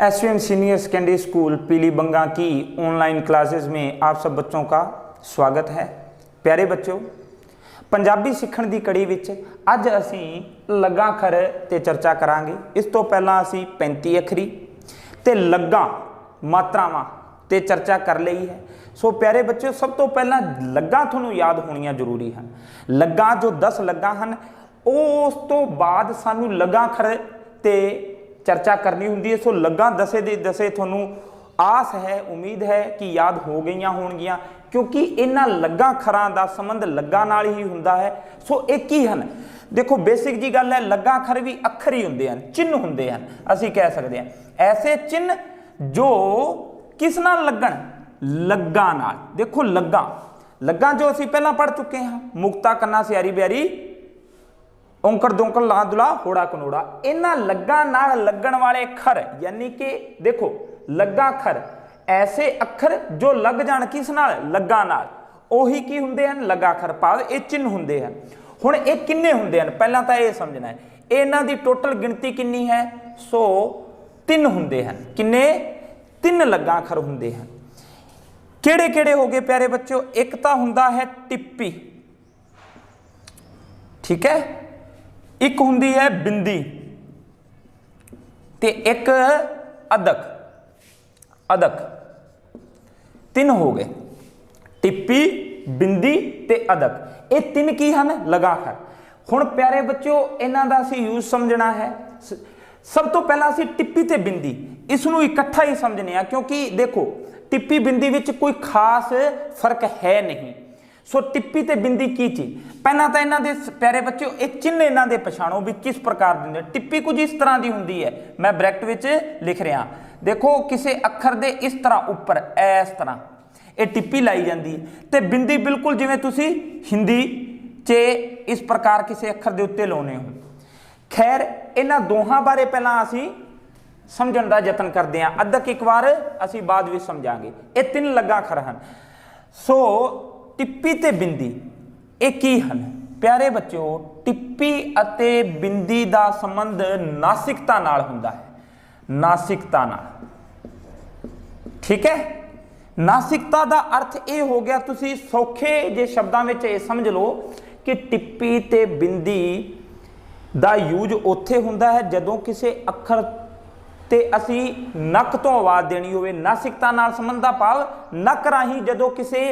SVM senior secondary school Pilibanga की online classes में आप सब बच्चों का स्वागत है। प्यारे बच्चों, पंजाबी सीखण दी कड़ी विच अज असी लग्गा खर ते चर्चा करांगे। इस तो पहला असी 35 अखरी ते लग्गा मात्रावां ते चर्चा कर लई है। सो प्यारे बच्चों, सब तो पहला लग्गा तुहानूं याद होणियां जरूरी हैं। लग्गा जो 10 लग्गा हैं, उस तो बाद सानू लग्गा खर ते चर्चा करनी हुंदी है। सो लग्गा दसे दे दसे तुहानूं आस है, उम्मीद है कि याद हो गई होणगियां, क्योंकि इन्हां लग्गा खरां दा संबंध लग्गा नाल ही हुंदा है। सो एक ही हन। देखो बेसिक जी गल है, लग्गा खर भी अखर ही हुंदे हन, चिन्ह हुंदे हन। असीं कह सकते हैं ऐसे चिन्ह जो किस नाल लगण, लग्गा नाल। देखो लग्गा लग्गा जो असीं पहलां पढ़ चुके हैं, मुक्ता कन्ना सियारी ब्यारी औंकड़ दोंकड़ ला दुला होड़ा कनोड़ा। इन्हां लग्गा नाल लगण वाले खर यानी कि देखो लग्गा खर ऐसे अखर जो लग जाण किस नाल, लग्गा नाल, ओही की हुंदे हन, लग्गा खर। भाव ये चिन्ह हुंदे हन। हुण ये किन्ने हुंदे हन, पहलां तां ये समझना है इन्हां दी टोटल गिणती किन्नी है। सो 3 हुंदे हन। किन्ने? 3 लग्गा खर हुंदे हन। किहड़े किहड़े हो गए प्यारे बच्चों? एक तां हुंदा है टिप्पी, ठीक है, एक हुंदी है बिंदी ते एक अदक। अदक 3 हो गए, टिप्पी, बिंदी ते अदक। ये 3 की हन, लगा खर। हुण प्यारे बच्चों, इन्हां दा असीं यूज समझना है। सब तो पहला असीं टिप्पी ते बिंदी इसनूं इकट्ठा ही समझने आ, क्योंकि देखो टिप्पी बिंदी विच कोई खास फर्क है नहीं। सो टिप्पी ते बिंदी की चीज, पहला तो इन्हां दे प्यारे बच्चों एक चिन्ह इन्हां दे पछाणो भी किस प्रकार दे। टिप्पी कुछ इस तरह की हुंदी है, मैं ब्रैकेट विच लिख रहा। देखो किसी अखर दे इस तरह उपर इस तरह ये टिप्पी लाई जाती है, ते बिंदी बिल्कुल जिवें तुसी हिंदी च इस प्रकार किसी अखर दे उत्ते लाउने हो। खैर इन्हां दोहां बारे पहला असीं समझण दा यतन करते हैं। अदक एक बार असीं बाद विच समझांगे। ये 3 लग्गा खर हन। सो टिप्पी ते बिंदी एक ही हन। प्यारे बच्चों, टिप्पी अते बिंदी दा संबंध नासिकता नाल हुंदा है, नासिकता नाल, ठीक है। नासिकता दा अर्थ ये हो गया, तुसी सौखे जे शब्दां विच ये समझ लो कि टिप्पी ते बिंदी दा यूज उत्थे हुंदा है जदों किसी अखर ते असी नक तो आवाज़ देनी होवे। नासिकता नाल संबंध दा भाव नक राही जदों किसी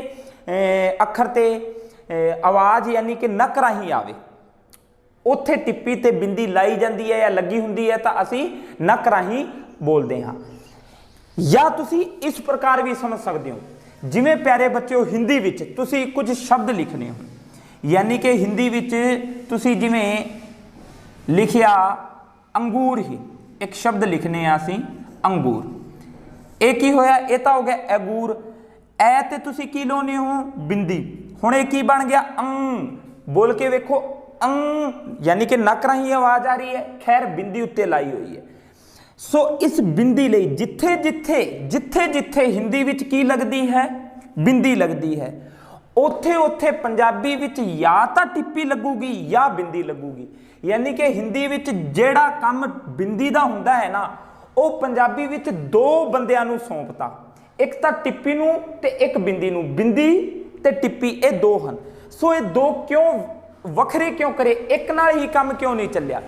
अखर ते आवाज़ यानी कि नक राही आवे, उत्थे टिप्पी ते बिंदी लाई जाती है या लगी हुंदी है, तो असी नक राही बोलते हाँ। या तुसी इस प्रकार भी समझ सकते हो, जिवें प्यारे बच्चों हिंदी विच तुसी कुछ शब्द लिखने हो, यानी कि हिंदी विच तुसी जिवें लिखिया अंगूर ही एक शब्द लिखने असी अंगूर। एक ही होया, ये तो हो गया एगूर। ए ते तुसी की लाउने हो, बिंदी। हुण ये की बन गया, बोल के वेखो, यानी कि नक राही आवाज आ रही है। खैर बिंदी उत्ते लाई हुई है। सो इस बिंदी लई जिथे जिथे जिथे जिथे हिंदी विच की लगती है, बिंदी लगती है, उथे उथे पंजाबी विच या तो टिप्पी लगूगी या बिंदी लगूगी। यानी कि हिंदी विच जेड़ा काम बिंदी दा हुंदा है ना, वो पंजाबी विच 2 बंदियां नूं सौंपता, एक तो टिप्पी नूं ते एक बिंदी नूं। बिंदी ते टिप्पी ये 2 हन। सो ये 2 क्यों वखरे क्यों करे, एक नाल ही काम क्यों नहीं चलिया?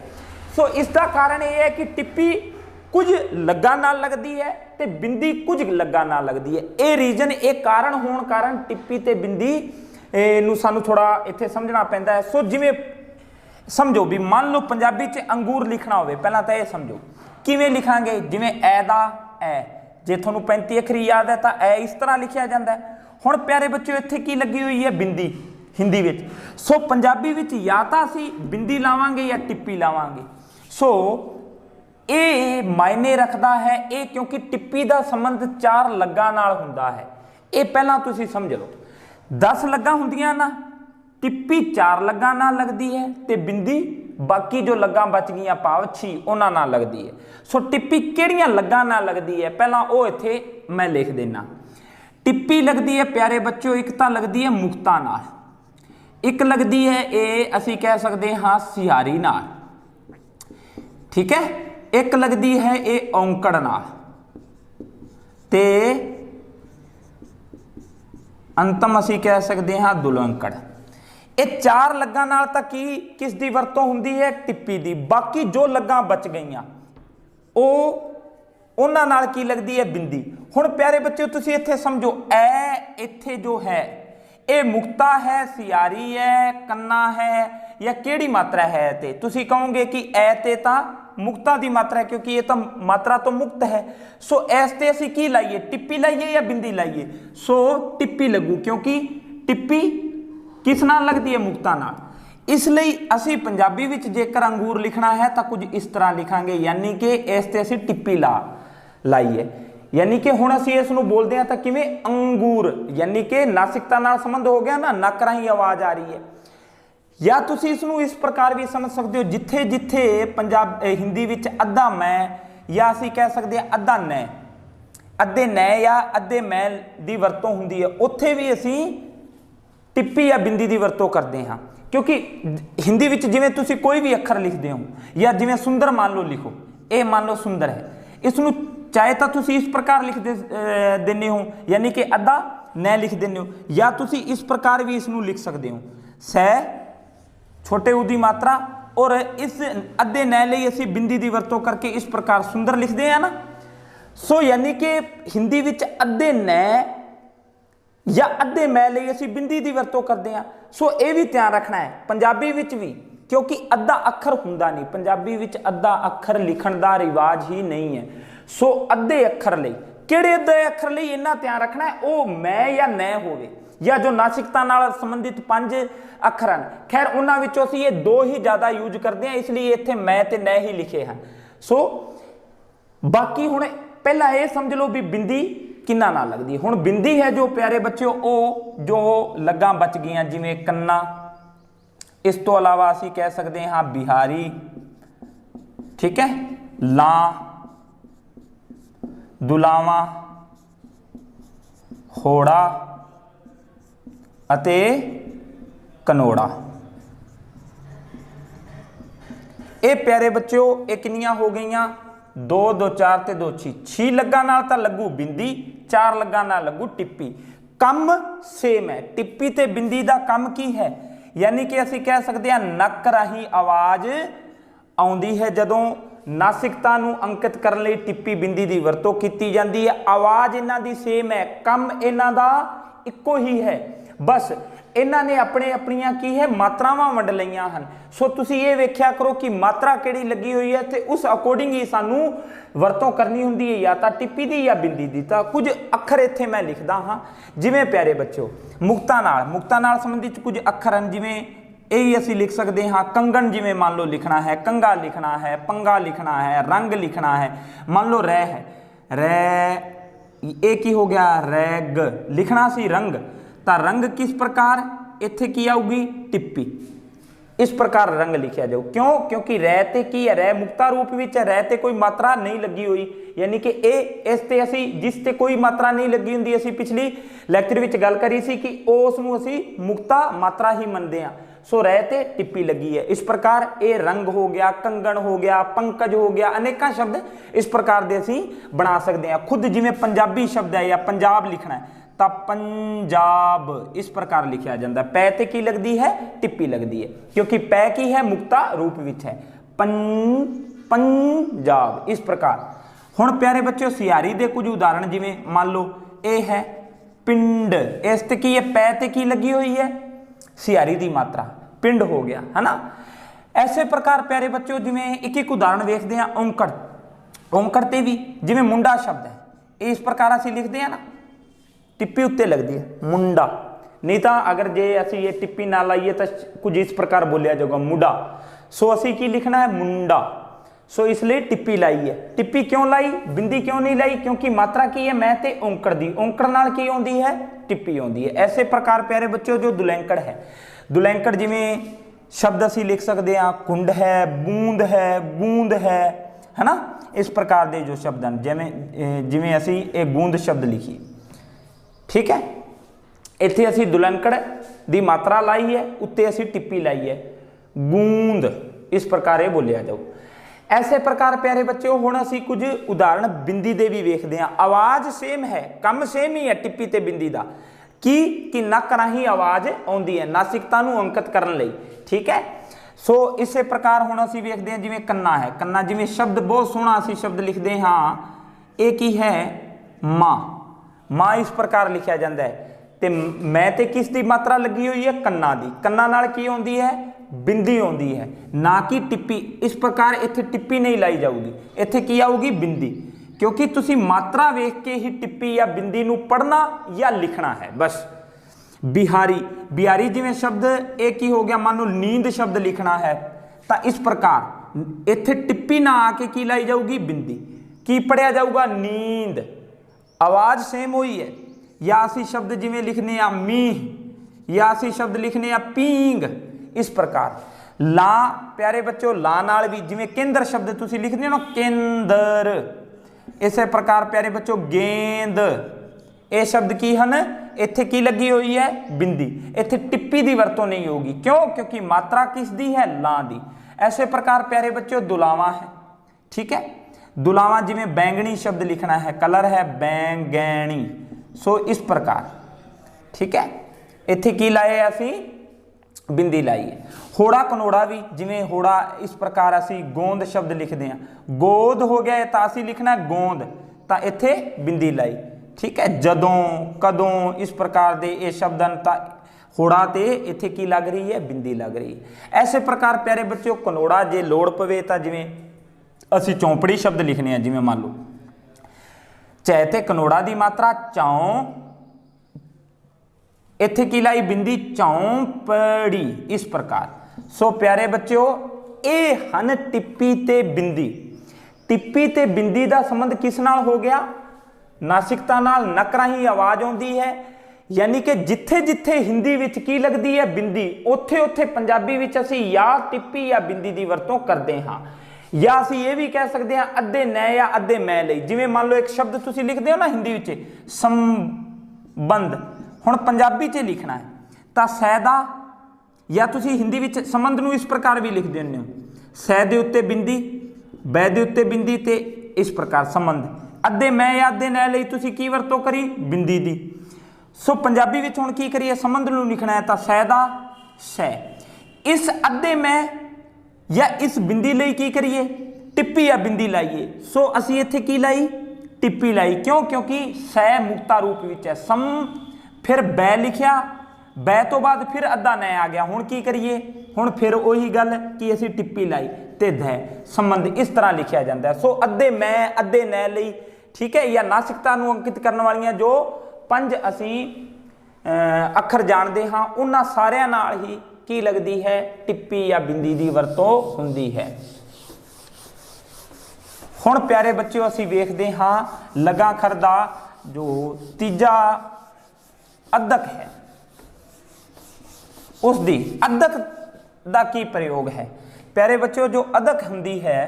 सो इसका कारण यह है कि टिप्पी कुछ लग्गा नाल लगती है ते बिंदी कुछ लग्गा नाल लगती है। ये रीजन, एक कारण होने कारण टिप्पी ते बिंदी नूं सानू थोड़ा इत्थे समझना पैंदा है। सो जिवें समझो भी, मान लो पंजाबी च अंगूर लिखना होवे, पहला तो यह समझो किवें लिखांगे। जिवें ए दा ए, जे तुहानूं 35 अखरी याद है तो ए इस तरह लिखिया जाता है। हुण प्यारे बच्चों इत्थे की लगी हुई है, बिंदी हिंदी विच। सो पंजाबी विच या तां असीं बिंदी लावांगे या टिप्पी लावांगे। सो ये मायने रखता है ये, क्योंकि टिप्पी का संबंध 4 लग्गा नाल हुंदा है। ये पहला तुसीं समझ लो। 10 लग्गा हुंदियां ना, टिप्पी 4 लग्गा नाल लगती है ते बिंदी बाकी जो लग्गा बच गई भाव 6 उन्हां नाल लगती है। सो टिप्पी किहड़ियां लग्गा नाल लगती है, पहला वो इत्थे मैं लिख देना। टिप्पी लगती है प्यारे बच्चों, एक तो लगती है मुक्ता नाल, एक लगती है ये असीं कह सकते हाँ सिहारी नाल, ठीक है। एक लगती है ये औंकड़ नाल, ਤੇ ਅੰਤਮ ਅਸੀਂ ਕਹਿ ਸਕਦੇ ਹਾਂ ਦੁਲੰਕੜ। ਇਹ ਚਾਰ ਲੱਗਾ ਨਾਲ ਤਾਂ ਕੀ ਕਿਸ ਦੀ ਵਰਤੋਂ ਹੁੰਦੀ ਹੈ? ਟਿੱਪੀ ਦੀ। ਬਾਕੀ ਜੋ ਲੱਗਾ ਬਚ ਗਈਆਂ ਉਹ ਉਹਨਾਂ ਨਾਲ ਕੀ ਲੱਗਦੀ ਹੈ? ਬਿੰਦੀ। ਹੁਣ ਪਿਆਰੇ ਬੱਚਿਓ ਤੁਸੀਂ ਇੱਥੇ ਸਮਝੋ, ਐ ਇੱਥੇ ਜੋ ਹੈ ਇਹ ਮੁਕਤਾ ਹੈ, ਸਿਆਰੀ ਹੈ, ਕੰਨਾ ਹੈ, ਜਾਂ ਕਿਹੜੀ ਮਾਤਰਾ ਹੈ? ਤੇ ਤੁਸੀਂ ਕਹੋਗੇ ਕਿ ਐ ਤੇ ਤਾਂ ਮੁਕਤਾ ਦੀ ਮਾਤਰਾ ਹੈ, ਕਿਉਂਕਿ ਇਹ ਤਾਂ ਮਾਤਰਾ ਤੋਂ ਮੁਕਤ ਹੈ। ਸੋ ਇਸ ਤੇ ਅਸੀਂ ਕੀ ਲਾਈਏ? ਟਿੱਪੀ ਲਾਈਏ ਜਾਂ ਬਿੰਦੀ ਲਾਈਏ? ਸੋ ਟਿੱਪੀ ਲੱਗੂ, ਕਿਉਂਕਿ ਟਿੱਪੀ ਕਿਸ ਨਾਲ ਲੱਗਦੀ ਹੈ? ਮੁਕਤਾ ਨਾਲ। ਇਸ ਲਈ ਅਸੀਂ ਪੰਜਾਬੀ ਵਿੱਚ ਜੇਕਰ ਅੰਗੂਰ ਲਿਖਣਾ ਹੈ ਤਾਂ ਕੁਝ ਇਸ ਤਰ੍ਹਾਂ ਲਿਖਾਂਗੇ, ਯਾਨੀ ਕਿ ਇਸ ਤੇ ਅਸੀਂ ਟਿੱਪੀ ਲਾਈਏ। यानी कि हुण असीं इस नूं बोलदे हां तां किवें? अंगूर, यानी कि नासिकता नाल संबंध हो गया ना, नक राही आवाज़ आ रही है। या तुसीं इस नूं इस प्रकार भी समझ सकते हो, जिथे जिथे पंजाब हिंदी विच अद्धा मैं या असीं कह सकते हैं अद्धा नै, अद्धे नै या अद्धे मैं दी वरतों हुंदी है, उत्थे भी असीं टिप्पी या बिंदी दी वरतों करते हाँ। क्योंकि हिंदी विच जिवें तुसीं कोई भी अखर लिखते हो, या जिवें सुंदर मान लो लिखो, ये मान लो सुंदर है, इसनूं चाहे तो तुसी इस प्रकार लिख देने हो, यानी कि अद्धा नै लिख देने हो, या तुसी इस प्रकार भी इसनूं लिख सकते हो, सै छोटे उ दी मात्रा, और इस अद्धे नै लई असीं बिंदी दी वरतों करके इस प्रकार सुंदर लिखते हैं ना। सो यानी कि हिंदी विच अद्धे नै या अद्धे मैं लई असीं बिंदी दी वरतों करते हैं। सो ये भी ध्यान रखना है पंजाबी विच भी, क्योंकि अद्धा अखर हुंदा नहीं, पंजाबी विच अद्धा अखर लिखण दा रिवाज ही नहीं है। सो अद्धे अखर लई, किहड़े अद्धे अखर लई इन्ना ध्यान रखना है, वो मैं या नै होवे, या जो नासिकता नाल संबंधित 5 अखर हैं। खैर उन्हां विचों असीं ये 2 ही ज़्यादा यूज करते हैं, इसलिए इत्थे मैं ते नै ही लिखे हैं। सो बाकी हुण पहला ये समझ लो भी बिंदी किन्ना नाल लगदी। हुण बिंदी है जो प्यारे बच्चों, वो जो लग्गां बच गईयां, जिवें कन्ना, इस तो अलावा असीं कह सकते हाँ बिहारी, ठीक है, लां, दुलावा, होड़ा अते कनोड़ा। ये प्यारे बच्चों ये कितनियां हो गईयां? 2 2 4 ते 2 6, 6 लग्गां नाल तां लगू बिंदी, 4 लग्गां नाल लगू टिप्पी। कम सेम है, टिप्पी ते बिंदी दा कम की है? यानी कि असीं कह सकते हैं नक राही आवाज़ आउंदी है, जदों नासिकता नूं अंकित करने लई टिप्पी बिंदी दी वरतों कीती जांदी है। आवाज़ इन्हां दी सेम है, कम इन्हां दा इक्को ही है, बस इन्हां ने अपने अपनियां की है मात्रावां वंड लईआं हन। सो तुसीं ये वेख्या करो कि मात्रा किहड़ी लगी हुई है, ते उस अकॉर्डिंग ही सानूं वरतों करनी हुंदी है, या तां टिप्पी दी या बिंदी दी। तां कुछ अखर इत्थे मैं लिखदा हाँ, जिवें प्यारे बच्चों मुक्ता नाल संबंधित कुछ अखर हैं, जिवें यही असीं लिख सकते हाँ कंगन, जिवें मान लो लिखना है, कंगा लिखना है, पंगा लिखना है, रंग लिखना है। मान लो रै है, रै एक ही हो गया, रैग लिखना सी रंग, तो रंग किस प्रकार इत्थे की आऊगी? टिप्पी। इस प्रकार रंग लिखा जाओ, क्यों? क्योंकि रै ते की है, रै मुक्ता रूप विच है, रै ते कोई मात्रा नहीं लगी हुई, यानी कि इस ते असी जिस ते कोई मात्रा नहीं लगी हुंदी, असी पिछली लैक्चर विच गल करी सी कि उस नूं असी मुक्ता मात्रा ही मनदे हां। सो रै ते टिप्पी लगी है। इस प्रकार ये रंग हो गया, कंगन हो गया, पंकज हो गया, अनेकों शब्द इस प्रकार के असी बना सकते हैं। खुद जिवें पंजाबी शब्द है या पंजाब लिखना है तो पंजाब इस प्रकार लिखा जाता है, पै ते की लगती है? टिप्पी लगती है, क्योंकि पै की है मुक्ता रूप विच है, पंजाब इस प्रकार। हुण प्यारे बच्चों सियारी दे कुछ उदाहरण, जिवें मान लो ये है पिंड, इस ते की है? पै ते की लगी हुई है? सियारी दी मात्रा, पिंड हो गया, है ना। ऐसे प्रकार प्यारे बच्चों जिवें एक एक उदाहरण देखते हैं, औंकड़, औंकड़ ते भी जिवें मुंडा शब्द है, इस प्रकार असीं लिखते हैं ना, टिप्पी उत्ते लगती है मुंडा, नहीं तो अगर जे असीं ये टिप्पी ना लाइए तो कुछ इस प्रकार बोलिया जाएगा मुंडा। सो असीं की लिखना है? मुंडा। सो इसलिए टिप्पी लाई है। टिप्पी क्यों लाई? बिंदी क्यों नहीं लाई? क्योंकि मात्रा की है मैं ते औंकड़ दी, औंकड़ नाल की आउंदी है? टिप्पी आउंदी है। ऐसे प्रकार प्यारे बच्चों जो दुलैंकड़ है, दुलैंकड़ जिवें शब्द असीं लिख सकते हैं कुंड है, बूंद है, गूंद है ना, इस प्रकार के जो शब्द हैं, जिवें असीं एक गूंद शब्द लिखी, ठीक है, इत्थे असीं दुलैंकड़ दी मात्रा लाई है, उत्ते असीं टिप्पी लाई है, गूंद इस प्रकार ये बोलिया जाओ। ਐਸੇ ਪ੍ਰਕਾਰ ਪਿਆਰੇ ਬੱਚਿਓ ਹੁਣ ਅਸੀਂ ਕੁਝ ਉਦਾਹਰਣ ਬਿੰਦੀ ਦੇ ਵੀ ਵੇਖਦੇ ਹਾਂ। ਆਵਾਜ਼ ਸੇਮ ਹੈ, ਕੰਮ ਸੇਮ ਹੀ ਹੈ ਟਿੱਪੀ ਤੇ ਬਿੰਦੀ ਦਾ, ਕਿ ਨੱਕ ਰਾਹੀਂ ਆਵਾਜ਼ ਆਉਂਦੀ ਹੈ ਨਾਸਿਕਤਾ ਨੂੰ ਅੰਕਿਤ ਕਰਨ ਲਈ, ਠੀਕ ਹੈ। ਸੋ ਇਸੇ ਪ੍ਰਕਾਰ ਹੁਣ ਅਸੀਂ ਵੇਖਦੇ ਹਾਂ ਜਿਵੇਂ ਕੰਨਾ ਹੈ, ਕੰਨਾ ਜਿਵੇਂ ਸ਼ਬਦ ਬਹੁਤ ਸੋਹਣਾ ਅਸੀਂ ਸ਼ਬਦ ਲਿਖਦੇ ਹਾਂ, ਇਹ ਕੀ ਹੈ ਮਾਂ, ਮਾਂ ਇਸ ਪ੍ਰਕਾਰ ਲਿਖਿਆ ਜਾਂਦਾ ਹੈ, ਤੇ ਮੈਂ ਤੇ ਕਿਸ ਦੀ ਮਾਤਰਾ ਲੱਗੀ ਹੋਈ ਹੈ ਕੰਨਾ ਦੀ, ਕੰਨਾ ਨਾਲ ਕੀ ਆਉਂਦੀ ਹੈ ਬਿੰਦੀ ਆਉਂਦੀ ਹੈ, ਨਾ ਕਿ ਟਿੱਪੀ। ਇਸ ਪ੍ਰਕਾਰ ਇੱਥੇ ਟਿੱਪੀ ਨਹੀਂ ਲਾਈ ਜਾਊਗੀ, ਇੱਥੇ ਕੀ ਆਊਗੀ ਬਿੰਦੀ, क्योंकि तुसी मात्रा वेख के ही टिप्पी या बिंदी नू पढ़ना या लिखना है बस। बिहारी, बिहारी जिवें शब्द एक ही हो गया, मान लो नींद शब्द लिखना है तो इस प्रकार इत्थे टिप्पी ना आके की लाई जाऊगी बिंदी, की पढ़िया जाऊगा नींद, आवाज सेम हुई है। या असी शब्द जिवें लिखने आ मीह, या असी शब्द लिखने आ पींग, इस प्रकार। ला प्यारे बच्चों ला नाल भी जिवें केंद्र शब्द तुसी लिखदे हो ना केंद्र, इसे प्रकार प्यारे बच्चों गेंद, ये शब्द की हैं इत्थे की लगी हुई है बिंदी, इत्थे टिप्पी की वरतों नहीं होगी, क्यों क्योंकि मात्रा किस दी है ला दी। ऐसे प्रकार प्यारे बच्चों दुलावा है, ठीक है, दुलावा जिवें बैंगनी शब्द लिखना है, कलर है बैंगनी, सो इस प्रकार, ठीक है, इत्थे की लाए असी बिंदी लाई है। होड़ा कनोड़ा भी जिवें होड़ा इस प्रकार असी गोंद शब्द लिखते हैं, गोद हो गया तो असी लिखना गोंद, तो इत्थे बिंदी लाई, ठीक है। जदों कदों इस प्रकार दे ये शब्द हैं, होड़ा ते इत्थे की लग रही है बिंदी लग रही है। ऐसे प्रकार प्यारे बच्चों कनोड़ा जे लोड़ पवे तो जिवें असी चौंपड़ी शब्द लिखने हैं, जिवें मान लो चै ते कनोड़ा की मात्रा चौं, इत्थे की लाई बिंदी चौंपड़ी, इस प्रकार। सो प्यारे बच्चों ये हन टिप्पी ते बिंदी। टिप्पी ते बिंदी का संबंध किस नाल हो गया नासिकता नाल, नक राही आवाज आउंदी है, यानी कि जिथे जिथे हिंदी विच की लगती है बिंदी, उत्थे उत्थे पंजाबी विच असी या टिप्पी या बिंदी की वरतों करते हाँ। या असी ये भी कह सकते हैं अद्धे नै या अद्धे मैं लई, जिवें मान लो एक शब्द तुसी लिखते हो ना हिंदी विच संबंध, हुण पंजाबी च लिखना है तो सैदा, या तुसी हिंदी विच संबंध नूं इस प्रकार भी लिख देंगे हो, सै दे उत्ते बिंदी, बै दे उत्ते बिंदी, ते इस प्रकार संबंध। अद्धे मैं या अद्धे नै लई तुसी की वरतों करी बिंदी दी। सो पंजाबी विच हुण की करिए संबंध नूं लिखना है तो सैदा सै, इस अद्धे मैं या इस बिंदी लई की करिए टिप्पी या बिंदी लाइए। सो असी इत्थे की लाई टिप्पी लाई, क्यों क्योंकि सै मुक्ता रूप विच है, सम फिर बै लिखिया, बै तो बाद फिर अद्धा नै आ गया, हुण की करिए हुण फिर उही गल कि असी टिप्पी लाई ते दै संबंध इस तरह लिखिया जाता है। सो अद्धे मैं अद्धे नै लई, ठीक है, या नासिकता नूं अंकित करने वालियां जो पंज असी अखर जानते हाँ उन्हां सारियां नाल ही की लगती है टिप्पी या बिंदी की वरतों हुंदी है। हुण प्यारे बच्चों असी वेखदे हाँ लगाखर दा जो तीजा अद्धक है उसकी अद्धक का की प्रयोग है। प्यारे बच्चों जो अद्धक हुंदी है,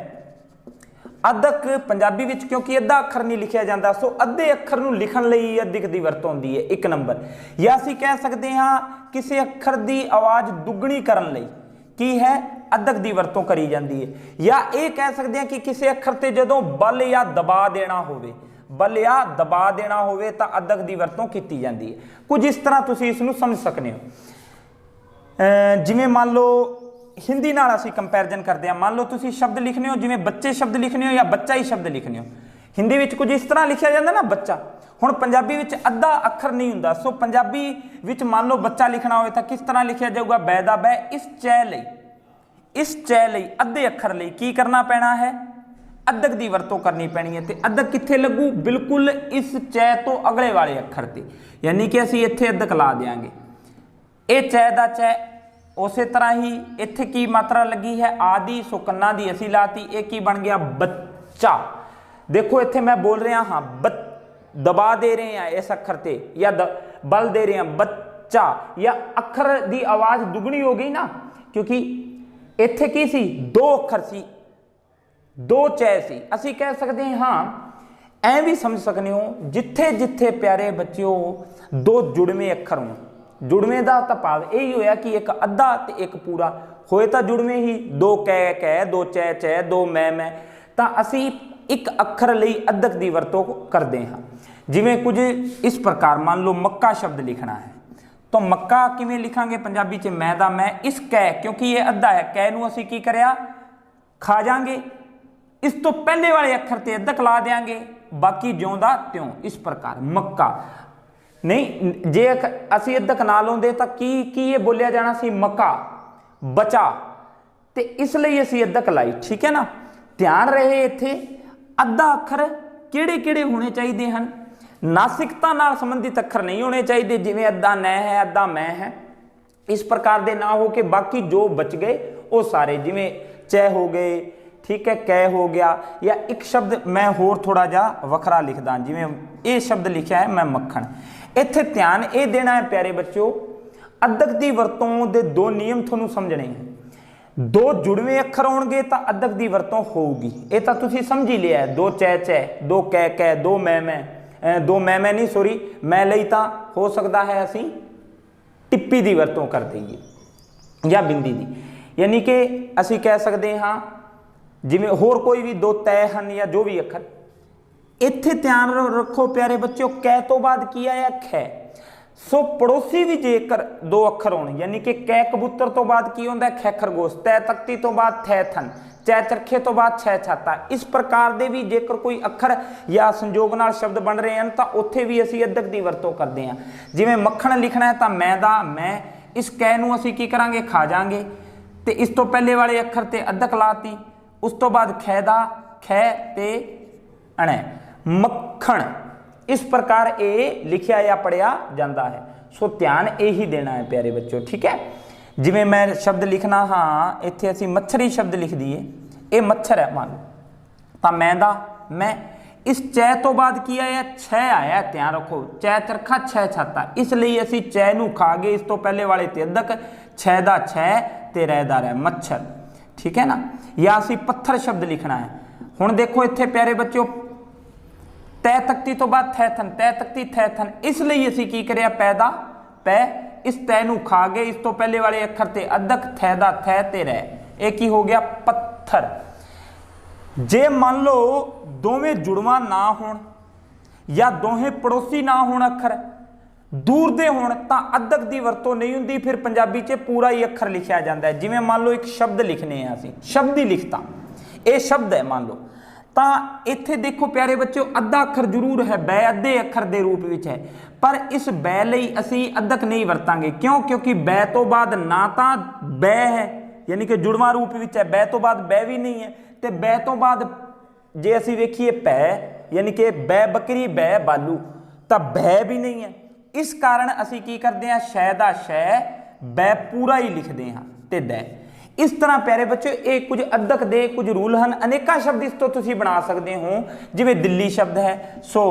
अद्धक पंजाबी विच क्योंकि अद्धा अखर नहीं लिखिया जाता, सो अद्धे अखर नूं लिखण लई अद्धक की वरतों हुंदी है, एक नंबर। या असीं कह सकते हाँ किसी अखर की आवाज़ दुगनी करन लई की है अद्धक की वरतों करी जाती है। या ये कह सकते हैं कि किसी अखर ते जदों बल या दबा देना होवे, बल या दबा देना होवे तां अद्धक की वरतों की जाती है। कुछ इस तरह तुसीं इसनूं समझ सकते हो। जिवें मान लो हिंदी नाल असीं कंपैरिजन करते हैं, मान लो तुसीं शब्द लिखने हो जिवें बच्चे शब्द लिखने हो या बच्चा ही शब्द लिखने हो, हिंदी विच कुछ इस तरह लिखिया जाता ना बच्चा, हुण पंजाबी विच अद्धा अखर नहीं हुंदा। सो पंजाबी विच मान लो बच्चा लिखना होवे तां किस तरह लिखिया जाऊगा बै दा बै, इस चै लई अद्धे अखर लई की करना पैना है अद्धक की वरतों करनी पैनी है। तो अद्धक कित्थे लगू बिल्कुल इस चै तो अगले वाले अखर ते, यानी कि असीं इत्थे अद्धक ला देंगे। ये चै दा चै उस तरह ही इत्थे की मात्रा लगी है आदि, सो कन्ना दी असी लाती, एक ही बन गया बच्चा। देखो इत्थे मैं बोल रहा हाँ दबा दे रहे हैं इस अखर ते या बल दे रहे हैं बच्चा, या अखर की आवाज़ दुगनी हो गई ना, क्योंकि इत्थे की सी दो अखर सी, दो चै सी। असी कह सकते हैं हाँ ऐ भी समझ सकते हो जिथे जिथे प्यारे बच्चों दो जुड़वें अखर हों, जुड़वें का तो भाव यही होया कि एक अद्धा ते एक पूरा, होए तो जुड़वे ही, दो कै कै, दो चै चै, दो मैं, तो असी एक अखर लई अद्धक की वरतों करते हाँ। जिमें कुछ इस प्रकार, मान लो मक्का शब्द लिखना है, तो मक्का किवें लिखांगे पंजाबी च, मैं दा मैं, इस कै, क्योंकि ये अद्धा है, कै नूं असीं की करिया, खा जाएंगे, इस तो पहले वाले अखर ते अद्धक ला देंगे, बाकी ज्यों दा त्यों। इस प्रकार मक्का नहीं, जे असीं अद्धक ना लाउंदे तां की ये बोलिया जाना सी मक्का, बचा, ते इसलिए असीं अद्धक लाई। ठीक है ना, ध्यान रहे इत्थे अद्धा अखर किहड़े किहड़े होने चाहिए हैं, नासिकता नाल संबंधित अखर नहीं होने चाहिए, जिवें अद्धा नै है, अद्धा मैं है, इस प्रकार दे ना हो के बाकी जो बच गए वो सारे, जिवें चै हो गए, ठीक है, कै हो गया, या एक शब्द मैं होर थोड़ा जा वखरा लिखदा, जिवें ये शब्द लिखा है मैं मक्खण। इत्थे ध्यान ये देना है प्यारे बच्चों, अद्धक की वरतों दे दो नियम तुहानूं समझने हैं। दो जुड़वे अखर होणगे तां अद्धक की वरतों होगी, ये तां तुसीं समझ ही लिया है। दो चै चै, दो कै कै, दो मैं, दो मैं नहीं सॉरी, मैं लई तां हो सकता है असीं टिप्पी की वरतों कर दईए या बिंदी की, यानी कि असीं कह सकते हाँ जिवें होर कोई भी दो तय हैं या जो भी अखर। इत्थे ध्यान रखो प्यारे बच्चों, कै तो बाद की आया खै, सो पड़ोसी भी जेकर दो अखर होने, यानी कि कै कबूतर तो बाद की होंदा है खै खरगोश, तै तख्ती तो बाद थै थन, चै चरखे तो बाद छै छाता। इस प्रकार दे भी जेकर कोई अखर या संजोग नाल शब्द बन रहे हैं तो उत्थे भी असीं अद्धक की वरतों करते हैं। जिवें मक्खण लिखना है तो मैं दा मैं, इस कै नूं असीं की करांगे, खा जाएंगे, तो इस तो पहले वाले अखर ते अद्धक लाती, उस तो बाद खै दा खै ते अणै, मक्खण। इस प्रकार ये लिखा या पढ़िया जाता है। सो ध्यान यही देना है प्यारे बच्चों, ठीक है। जिवें मैं शब्द लिखना हाँ, इत्थे असीं मच्छरी शब्द लिख दईए, ये मच्छर है मान लो, तो मैं दा मैं, इस चै तो बाद की आया, छै आया, ध्यान रखो, चै चरखा छै छाता, इसलिए असीं चै नूं खा गए, इस तो पहले वाले ते अद्धक, छै दा छै ते रै दा रै, मच्छर। ठीक है ना, या असीं पत्थर शब्द लिखना है। हुण देखो इत्थे प्यारे बच्चों, तै तख्ती तो बाद थै थन, तै तख्ती थै थन, इसलिए असीं की करिया, पैदा पै, इस तै नूं खा गए, इस तो पहले वाले अखर ते अद्धक, थै दा थै ते रै, एक ही हो गया पत्थर। जे मान लो दोवें जुड़वा ना होण या दोहें पड़ोसी ना होण, अखर दूर दे होण, तां अद्धक की वरतों नहीं हुंदी, फिर पंजाबी च पूरा ही अखर लिखिया जाता है। जिवें मान लो एक शब्द लिखने हैं असीं, शब्द ही लिखता, ये शब्द है मान लो, तो इत्थे देखो प्यारे बच्चों, अद्धा अखर जरूर है, बै अद्धे अखर के रूप में है, पर इस बै लई असीं अद्धक नहीं वरतांगे। क्यों? क्योंकि बै तो बाद ना तां बै है, यानी कि जुड़वा रूप में है, बै तो बाद बै भी नहीं है, तो बै तो बाद जे असीं वेखीए पै, यानी कि बै बकरी बै बालू, तो बै भी नहीं है। इस कारण असीं की करते हैं, शै दा शै, बै पूरा ही लिखते हैं ते दै। इस तरह प्यारे बच्चों ये कुछ अद्धक दे कुछ रूल हैं, अनेका शब्द इस तो तुसीं बना सकते हो। जिवें दिल्ली शब्द है, सो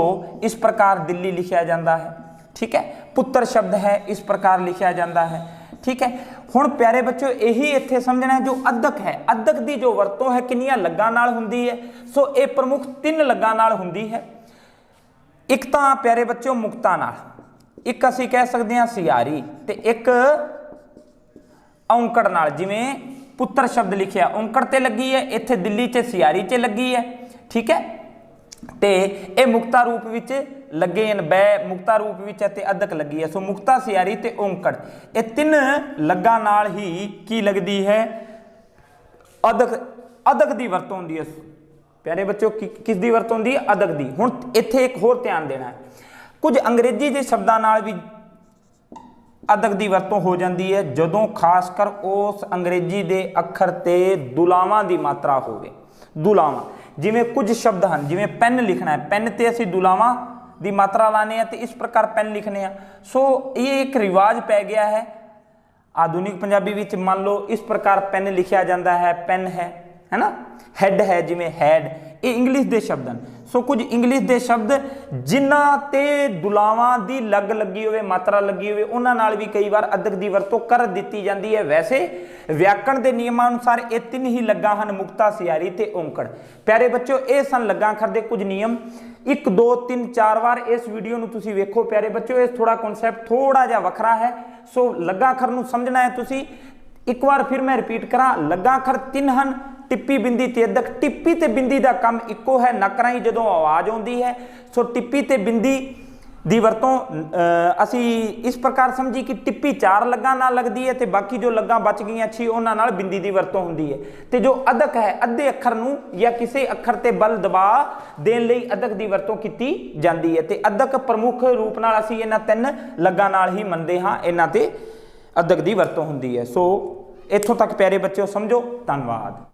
इस प्रकार दिल्ली लिखा जाता है, ठीक है। पुत्र शब्द है, इस प्रकार लिखा जाता है, ठीक है। हुण प्यारे बच्चों यही इत्थे समझना है, जो अद्धक है, अद्धक की जो वरतों है कितनियां लग्गां नाल हुंदी है, सो ये प्रमुख 3 लग्गां नाल हुंदी है। एक तां प्यारे बच्चों मुक्ता नाल, एक असीं कह सकते हैं सियारी, ते एक औंकड़ नाल। जिवें पुत्र शब्द लिखिया औंकड़ ते लगी है, इत्थे दिल्ली च सियारी च लगी है, ठीक है। ते ये मुक्ता रूप विच लगे हैं, बै मुक्ता रूप विच ते अद्धक लगी है। सो मुक्ता, सियारी ते औंकड़, ये 3 लग्गां नाल ही की लगती है, अद्धक, अद्धक की वरतों होंदी है। प्यारे बच्चों किस दी वरतों होंदी है? अद्धक दी। हुण इत्थे एक होर ध्यान देना है, कुछ अंग्रेजी के शब्दों नाल भी अद्धक की वरतों हो जाती है, जदों खासकर उस अंग्रेजी के अखर ते दुलावां की मात्रा होवे। दुलावां जिवें कुछ शब्द हैं, जिवें पेन लिखना है, पेन ते असीं दुलावां की मात्रा लाने हैं, तो इस प्रकार पेन लिखने हैं। सो ये एक रिवाज पै गया है आधुनिक पंजाबी विच। मान लो इस प्रकार पेन लिखा जाता है, पेन है ना, हैड है, जिवें हैड, ये इंग्लिश के शब्द हैं। सो कुछ इंग्लिश के शब्द जिन्हां ते दुलावां दी लग लगी होवे, मात्रा लगी होवे, उन्हां नाल भी कई बार अद्धक की वरतों कर दी जाती है। वैसे व्याकरण के नियमानुसार ये 3 ही लग्गां हैं, मुक्ता, सियारी ते औंकड़। प्यारे बच्चों ये सन लग्गां अखर दे कुछ नियम। 1 2 3 4 बार इस वीडियो नूं तुसीं वेखो प्यारे बच्चों, ये थोड़ा कॉन्सैप्ट थोड़ा जिहा वखरा है। सो लग्गां अखर नूं समझना है तुसीं, एक बार फिर मैं रिपीट करा, लगा अखर तीन हैं, टिप्पी बिंदी ते अदक। टिप्पी ते बिंदी का काम इको है, नक राही जो आवाज़ आती है। सो टिप्पी ते बिंदी ਦੀ ਵਰਤੋਂ ਅਸੀਂ ਇਸ ਪ੍ਰਕਾਰ ਸਮਝੀ ਕਿ ਟਿੱਪੀ 4 ਲੱਗਾ ਨਾਲ ਲੱਗਦੀ ਹੈ ਤੇ ਬਾਕੀ ਜੋ ਲੱਗਾ ਬਚ ਗਈਆਂ 6 ਉਹਨਾਂ ਨਾਲ ਬਿੰਦੀ ਦੀ ਵਰਤੋਂ ਹੁੰਦੀ ਹੈ। ਤੇ ਜੋ ਅਦਕ ਹੈ ਅੱਧੇ ਅੱਖਰ ਨੂੰ ਜਾਂ ਕਿਸੇ ਅੱਖਰ ਤੇ ਬਲ ਦਬਾਅ ਦੇਣ ਲਈ ਅਦਕ ਦੀ ਵਰਤੋਂ ਕੀਤੀ ਜਾਂਦੀ ਹੈ। ਤੇ ਅਦਕ ਪ੍ਰਮੁੱਖ ਰੂਪ ਨਾਲ ਅਸੀਂ ਇਹਨਾਂ 3 ਲੱਗਾ ਨਾਲ ਹੀ ਮੰਨਦੇ ਹਾਂ, ਇਹਨਾਂ ਤੇ ਅਦਕ ਦੀ ਵਰਤੋਂ ਹੁੰਦੀ ਹੈ। ਸੋ ਇੱਥੋਂ ਤੱਕ ਪਿਆਰੇ ਬੱਚਿਓ ਸਮਝੋ। ਧੰਨਵਾਦ।